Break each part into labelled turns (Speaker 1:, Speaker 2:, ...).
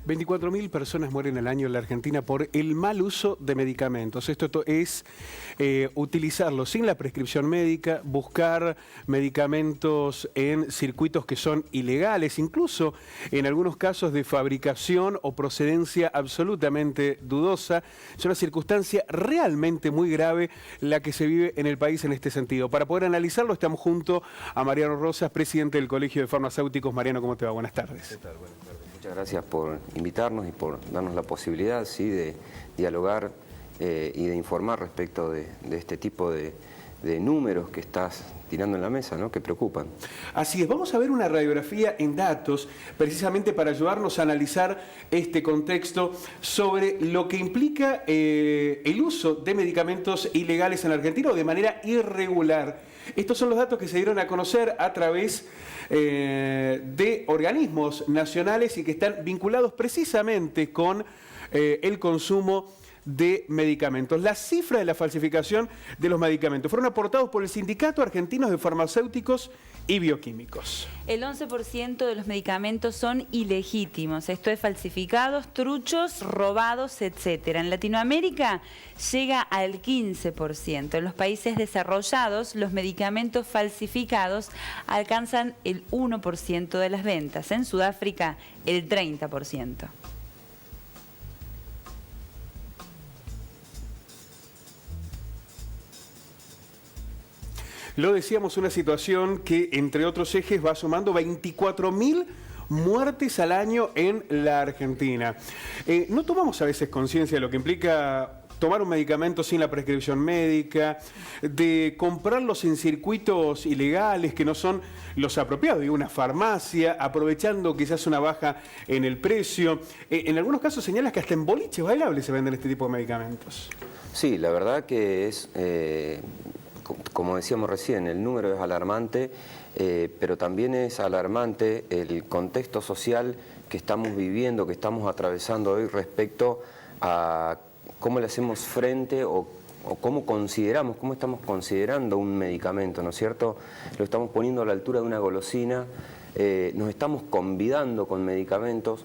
Speaker 1: 24.000 personas mueren al año en la Argentina por el mal uso de medicamentos. Esto es utilizarlos sin la prescripción médica, buscar medicamentos en circuitos que son ilegales, incluso en algunos casos de fabricación o procedencia absolutamente dudosa. Es una circunstancia realmente muy grave la que se vive en el país en este sentido. Para poder analizarlo estamos junto a Mariano Rosas, presidente del Colegio de Farmacéuticos. Mariano, ¿cómo te va? Buenas tardes.
Speaker 2: ¿Qué tal? Buenas tardes. Muchas gracias por invitarnos y por darnos la posibilidad, sí, de dialogar y de informar respecto de este tipo de números que estás tirando en la mesa, ¿no?, que preocupan.
Speaker 1: Así es, vamos a ver una radiografía en datos, precisamente para ayudarnos a analizar este contexto sobre lo que implica el uso de medicamentos ilegales en la Argentina o de manera irregular. Estos son los datos que se dieron a conocer a través de organismos nacionales y que están vinculados precisamente con el consumo de medicamentos. La cifra de la falsificación de los medicamentos fueron aportados por el Sindicato Argentino de Farmacéuticos y Bioquímicos.
Speaker 3: El 11% de los medicamentos son ilegítimos, esto es falsificados, truchos, robados, etc. En Latinoamérica llega al 15%. En los países desarrollados, los medicamentos falsificados alcanzan el 1% de las ventas. En Sudáfrica, el 30%.
Speaker 1: Lo decíamos, una situación que, entre otros ejes, va sumando 24.000 muertes al año en la Argentina. No tomamos a veces conciencia de lo que implica tomar un medicamento sin la prescripción médica, de comprarlos en circuitos ilegales que no son los apropiados, de una farmacia, aprovechando quizás una baja en el precio. En algunos casos señalas que hasta en boliches bailables se venden este tipo de medicamentos.
Speaker 2: Sí, la verdad que es... como decíamos recién, el número es alarmante, pero también es alarmante el contexto social que estamos viviendo, que estamos atravesando hoy respecto a cómo le hacemos frente o cómo estamos considerando un medicamento, ¿no es cierto? Lo estamos poniendo a la altura de una golosina, nos estamos convidando con medicamentos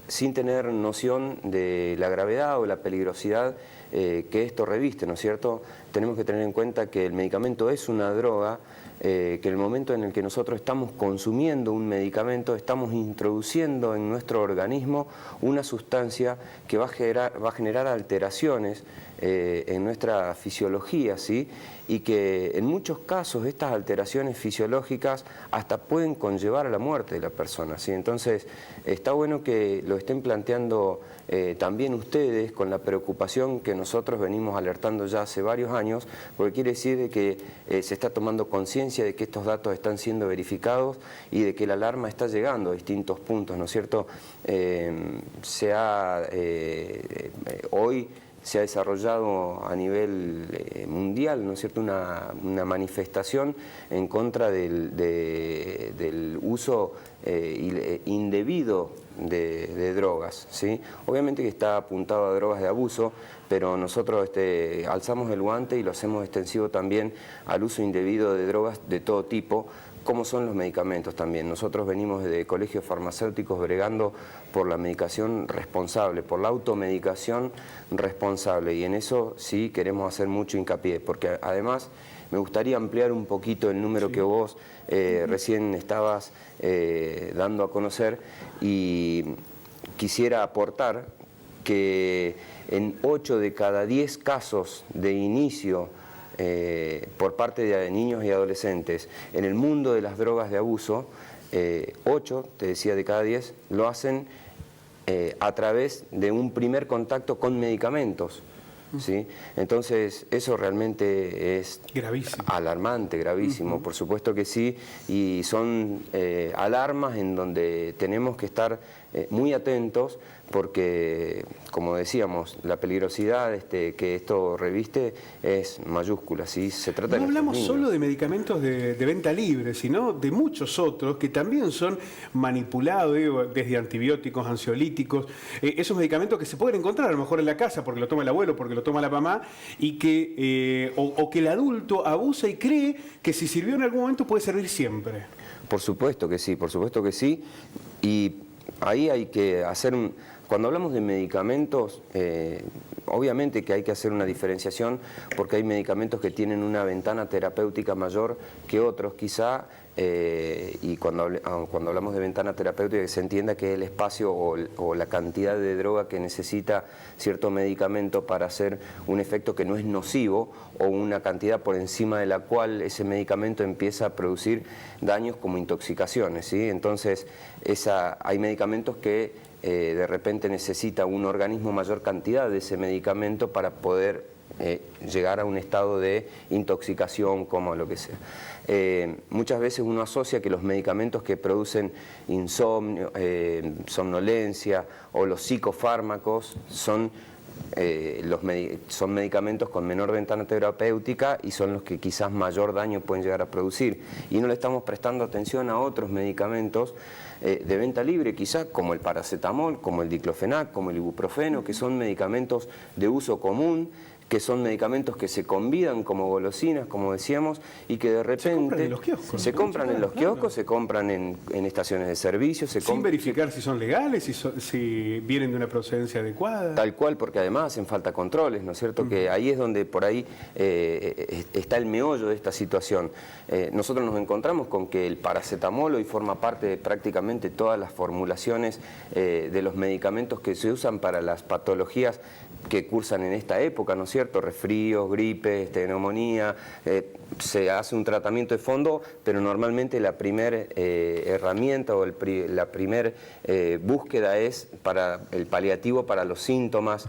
Speaker 2: sin tener noción de la gravedad o la peligrosidad que esto reviste, ¿no es cierto? Tenemos que tener en cuenta que el medicamento es una droga, que en el momento en el que nosotros estamos consumiendo un medicamento, estamos introduciendo en nuestro organismo una sustancia que va a generar alteraciones en nuestra fisiología, ¿sí? Y que en muchos casos estas alteraciones fisiológicas hasta pueden conllevar a la muerte de la persona, ¿sí? Entonces está bueno que lo estén planteando también ustedes con la preocupación que nosotros venimos alertando ya hace varios años, porque quiere decir que se está tomando conciencia de que estos datos están siendo verificados y de que la alarma está llegando a distintos puntos, ¿no es cierto? Hoy se ha desarrollado a nivel mundial, ¿no es cierto?, una manifestación en contra del uso indebido de drogas, ¿sí? Obviamente que está apuntado a drogas de abuso, pero nosotros alzamos el guante y lo hacemos extensivo también al uso indebido de drogas de todo tipo, como son los medicamentos también. Nosotros venimos de colegios farmacéuticos bregando por la medicación responsable, por la automedicación responsable, y en eso sí queremos hacer mucho hincapié, porque además me gustaría ampliar un poquito el número que vos recién estabas dando a conocer, y quisiera aportar que en 8 de cada 10 casos de inicio por parte de niños y adolescentes en el mundo de las drogas de abuso, 8, te decía, de cada 10 lo hacen a través de un primer contacto con medicamentos, ¿sí? Entonces eso realmente es
Speaker 1: gravísimo,
Speaker 2: alarmante, gravísimo, por supuesto que sí, y son alarmas en donde tenemos que estar muy atentos, porque, como decíamos, la peligrosidad que esto reviste es mayúscula, ¿sí? Se trata
Speaker 1: no
Speaker 2: de
Speaker 1: hablamos
Speaker 2: niños.
Speaker 1: solo de medicamentos de venta libre, sino de muchos otros que también son manipulados, desde antibióticos, ansiolíticos, esos medicamentos que se pueden encontrar a lo mejor en la casa porque lo toma el abuelo, porque lo toma la mamá, y que o que el adulto abusa y cree que si sirvió en algún momento puede servir siempre.
Speaker 2: Por supuesto que sí, y ahí hay que hacer Cuando hablamos de medicamentos, obviamente que hay que hacer una diferenciación porque hay medicamentos que tienen una ventana terapéutica mayor que otros quizá, y cuando hablamos de ventana terapéutica que se entienda que es el espacio o la cantidad de droga que necesita cierto medicamento para hacer un efecto que no es nocivo o una cantidad por encima de la cual ese medicamento empieza a producir daños como intoxicaciones, ¿sí? Entonces hay medicamentos que de repente necesita un organismo mayor cantidad de ese medicamento para poder llegar a un estado de intoxicación, como lo que sea. Muchas veces uno asocia que los medicamentos que producen insomnio, somnolencia o los psicofármacos son medicamentos con menor ventana terapéutica y son los que quizás mayor daño pueden llegar a producir. Y no le estamos prestando atención a otros medicamentos de venta libre, quizás como el paracetamol, como el diclofenac, como el ibuprofeno, que son medicamentos de uso común, que son medicamentos que se convidan como golosinas, como decíamos, y que de repente se compran en los kioscos, se compran en estaciones de servicio,
Speaker 1: sin verificar si son legales, si vienen de una procedencia adecuada.
Speaker 2: Tal cual, porque además hacen falta controles, ¿no es cierto? Que ahí es donde por ahí está el meollo de esta situación. Nosotros nos encontramos con que el paracetamol hoy forma parte de prácticamente todas las formulaciones de los medicamentos que se usan para las patologías que cursan en esta época, ¿no es cierto? Resfríos, gripes, neumonía, se hace un tratamiento de fondo, pero normalmente la primera herramienta o la primera búsqueda es para el paliativo para los síntomas,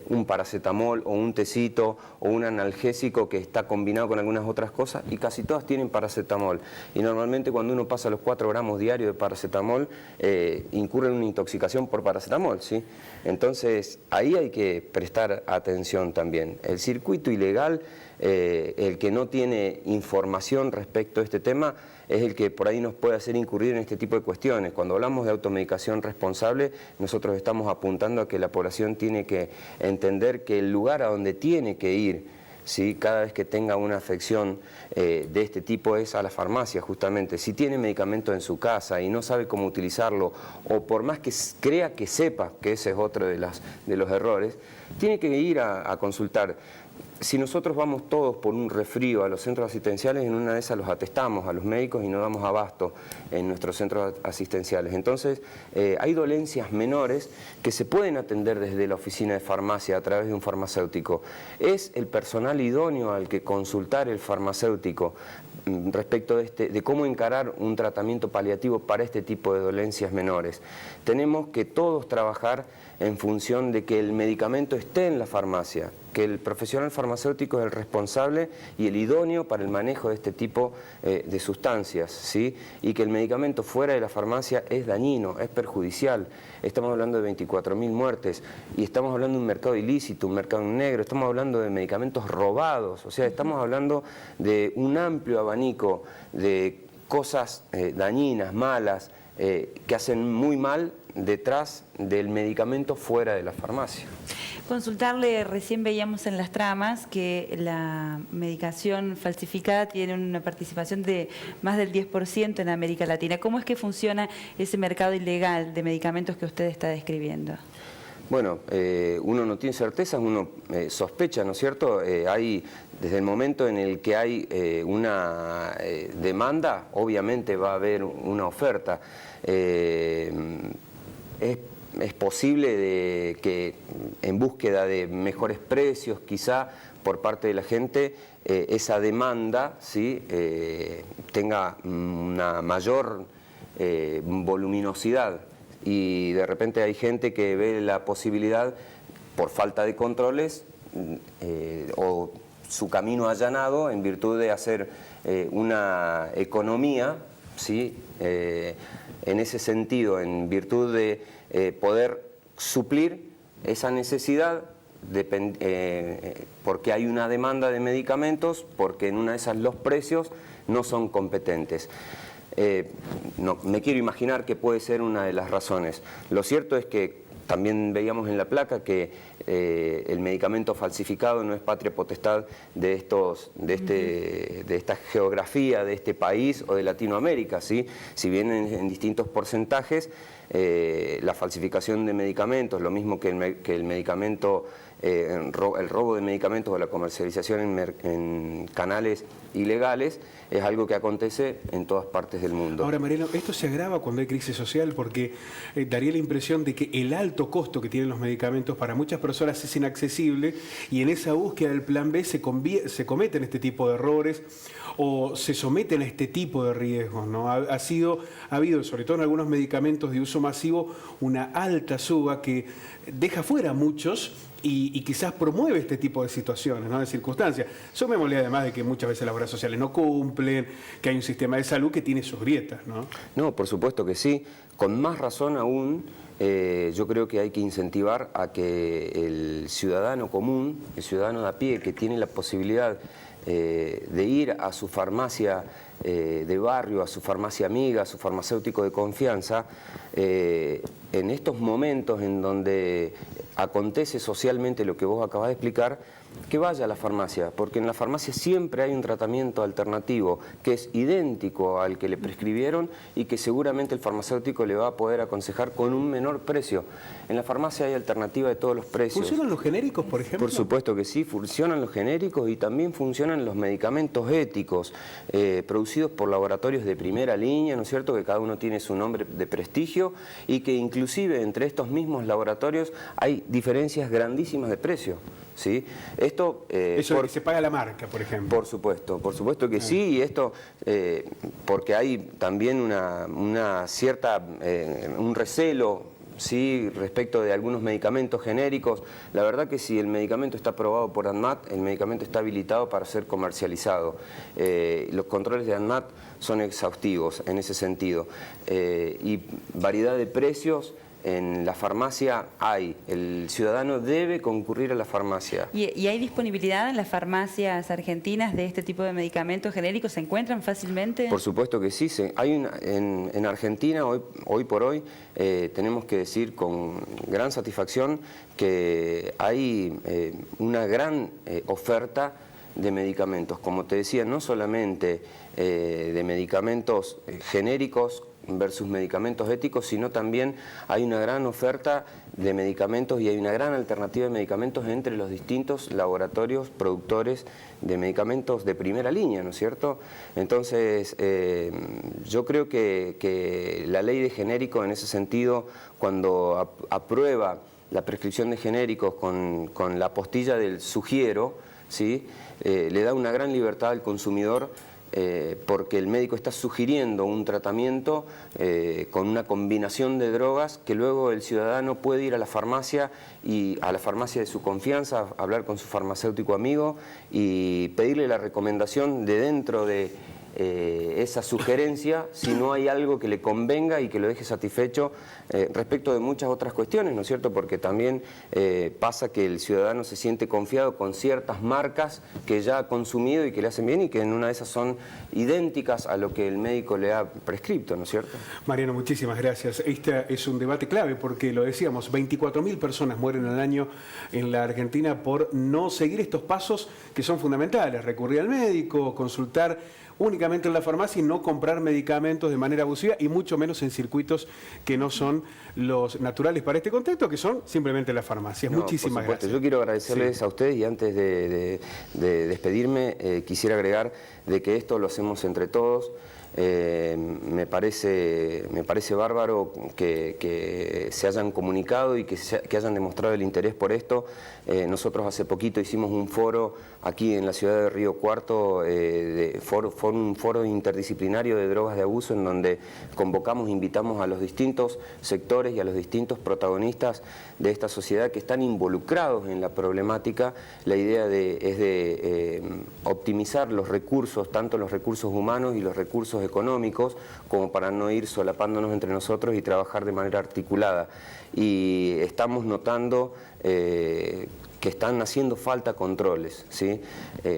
Speaker 2: un paracetamol o un tecito o un analgésico que está combinado con algunas otras cosas, y casi todas tienen paracetamol. Y normalmente cuando uno pasa los 4 gramos diarios de paracetamol, incurre en una intoxicación por paracetamol, ¿sí? Entonces ahí hay que prestar atención también. El circuito ilegal, el que no tiene información respecto a este tema, es el que por ahí nos puede hacer incurrir en este tipo de cuestiones. Cuando hablamos de automedicación responsable, nosotros estamos apuntando a que la población tiene que entender que el lugar a donde tiene que ir, ¿sí?, cada vez que tenga una afección de este tipo es a la farmacia, justamente. Si tiene medicamento en su casa y no sabe cómo utilizarlo, o por más que crea que sepa, que ese es otro de los errores, tiene que ir a consultar. Si nosotros vamos todos por un resfrío a los centros asistenciales, en una de esas los atestamos a los médicos y no damos abasto en nuestros centros asistenciales. Entonces, hay dolencias menores que se pueden atender desde la oficina de farmacia a través de un farmacéutico. Es el personal idóneo al que consultar el farmacéutico respecto de cómo encarar un tratamiento paliativo para este tipo de dolencias menores. Tenemos que todos trabajar en función de que el medicamento esté en la farmacia, que el profesional farmacéutico es el responsable y el idóneo para el manejo de este tipo de sustancias, ¿sí? Y que el medicamento fuera de la farmacia es dañino, es perjudicial. Estamos hablando de 24.000 muertes y estamos hablando de un mercado ilícito, un mercado negro, estamos hablando de medicamentos robados, o sea, estamos hablando de un amplio abanico de cosas dañinas, malas, que hacen muy mal detrás del medicamento fuera de la farmacia.
Speaker 3: Consultarle, recién veíamos en las tramas que la medicación falsificada tiene una participación de más del 10% en América Latina. ¿Cómo es que funciona ese mercado ilegal de medicamentos que usted está describiendo?
Speaker 2: Bueno, uno no tiene certezas, uno sospecha, ¿no es cierto? Desde el momento en el que hay una demanda, obviamente va a haber una oferta. Es posible que en búsqueda de mejores precios, quizá por parte de la gente, esa demanda, ¿sí?, tenga una mayor voluminosidad. Y de repente hay gente que ve la posibilidad, por falta de controles, o su camino allanado en virtud de hacer una economía, ¿sí?, en ese sentido, en virtud de poder suplir esa necesidad, porque hay una demanda de medicamentos, porque en una de esas los precios no son competentes. No, me quiero imaginar que puede ser una de las razones. Lo cierto es que también veíamos en la placa que el medicamento falsificado no es patria potestad de esta geografía, de este país o de Latinoamérica, ¿sí? Si bien en distintos porcentajes, la falsificación de medicamentos, lo mismo que el medicamento, el robo de medicamentos o la comercialización en canales ilegales, es algo que acontece en todas partes del mundo.
Speaker 1: Ahora, Mariano, esto se agrava cuando hay crisis social porque daría la impresión de que el alto costo que tienen los medicamentos para muchas personas es inaccesible y en esa búsqueda del plan B se cometen este tipo de errores o se someten a este tipo de riesgos, ¿no? Ha habido, sobre todo en algunos medicamentos de uso masivo, una alta suba que deja fuera a muchos y quizás promueve este tipo de situaciones, ¿no? De circunstancias. Sumémosle además de que muchas veces las obras sociales no cumplen, que hay un sistema de salud que tiene sus grietas, ¿no?
Speaker 2: No, por supuesto que sí. Con más razón aún, yo creo que hay que incentivar a que el ciudadano común, el ciudadano de a pie, que tiene la posibilidad de ir a su farmacia de barrio, a su farmacia amiga, a su farmacéutico de confianza, en estos momentos en donde acontece socialmente lo que vos acabas de explicar, que vaya a la farmacia, porque en la farmacia siempre hay un tratamiento alternativo que es idéntico al que le prescribieron y que seguramente el farmacéutico le va a poder aconsejar con un menor precio. En la farmacia hay alternativa de todos los precios.
Speaker 1: ¿Funcionan los genéricos, por ejemplo?
Speaker 2: Por supuesto que sí, funcionan los genéricos y también funcionan los medicamentos éticos, producidos por laboratorios de primera línea, ¿no es cierto?, que cada uno tiene su nombre de prestigio y que inclusive entre estos mismos laboratorios hay diferencias grandísimas de precio, ¿sí? Esto,
Speaker 1: eso de que se paga la marca, por ejemplo.
Speaker 2: Por supuesto que sí, y esto porque hay también una cierta, un recelo, sí, respecto de algunos medicamentos genéricos. La verdad que si el medicamento está aprobado por ANMAT, el medicamento está habilitado para ser comercializado. Los controles de ANMAT son exhaustivos en ese sentido. Y variedad de precios en la farmacia hay. El ciudadano debe concurrir a la farmacia.
Speaker 3: ¿Y hay disponibilidad en las farmacias argentinas de este tipo de medicamentos genéricos? ¿Se encuentran fácilmente?
Speaker 2: Por supuesto que sí. En Argentina, hoy por hoy, tenemos que decir con gran satisfacción que hay una gran oferta de medicamentos. Como te decía, no solamente de medicamentos genéricos versus medicamentos éticos, sino también hay una gran oferta de medicamentos y hay una gran alternativa de medicamentos entre los distintos laboratorios productores de medicamentos de primera línea, ¿no es cierto? Entonces, yo creo que la ley de genérico en ese sentido, cuando aprueba la prescripción de genéricos con la apostilla del sugiero, ¿sí?, le da una gran libertad al consumidor, porque el médico está sugiriendo un tratamiento con una combinación de drogas que luego el ciudadano puede ir a la farmacia de su confianza, hablar con su farmacéutico amigo y pedirle la recomendación de dentro de esa sugerencia, si no hay algo que le convenga y que lo deje satisfecho respecto de muchas otras cuestiones, ¿no es cierto? Porque también pasa que el ciudadano se siente confiado con ciertas marcas que ya ha consumido y que le hacen bien y que en una de esas son idénticas a lo que el médico le ha prescripto, ¿no es cierto?
Speaker 1: Mariano, muchísimas gracias. Este es un debate clave porque, lo decíamos, 24.000 personas mueren al año en la Argentina por no seguir estos pasos que son fundamentales: recurrir al médico, consultar únicamente en la farmacia y no comprar medicamentos de manera abusiva y mucho menos en circuitos que no son los naturales para este contexto, que son simplemente las farmacias.
Speaker 2: No,
Speaker 1: muchísimas gracias.
Speaker 2: Yo quiero agradecerles a ustedes y antes de despedirme quisiera agregar de que esto lo hacemos entre todos. Me parece bárbaro que se hayan comunicado y que hayan demostrado el interés por esto. Nosotros hace poquito hicimos un foro aquí en la ciudad de Río Cuarto, un foro interdisciplinario de drogas de abuso, en donde convocamos, invitamos a los distintos sectores y a los distintos protagonistas de esta sociedad que están involucrados en la problemática. La idea es de optimizar los recursos, tanto los recursos humanos y los recursos económicos, como para no ir solapándonos entre nosotros y trabajar de manera articulada. Y estamos notando que están haciendo falta controles, ¿sí?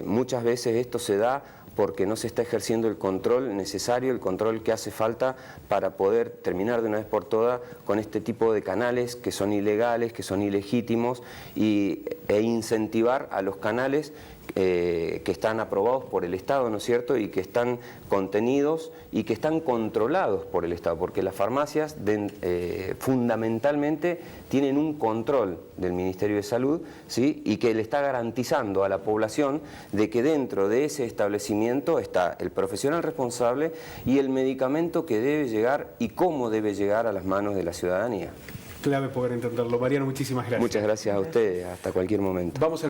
Speaker 2: Muchas veces esto se da porque no se está ejerciendo el control necesario, el control que hace falta para poder terminar de una vez por todas con este tipo de canales que son ilegales, que son ilegítimos, e incentivar a los canales que están aprobados por el Estado, ¿no es cierto?, y que están contenidos y que están controlados por el Estado, porque las farmacias fundamentalmente tienen un control del Ministerio de Salud, ¿sí?, y que le está garantizando a la población de que dentro de ese establecimiento está el profesional responsable y el medicamento que debe llegar y cómo debe llegar a las manos de la ciudadanía.
Speaker 1: Clave poder entenderlo. Mariano, muchísimas gracias.
Speaker 2: Muchas gracias a ustedes, hasta cualquier momento.
Speaker 1: Vamos a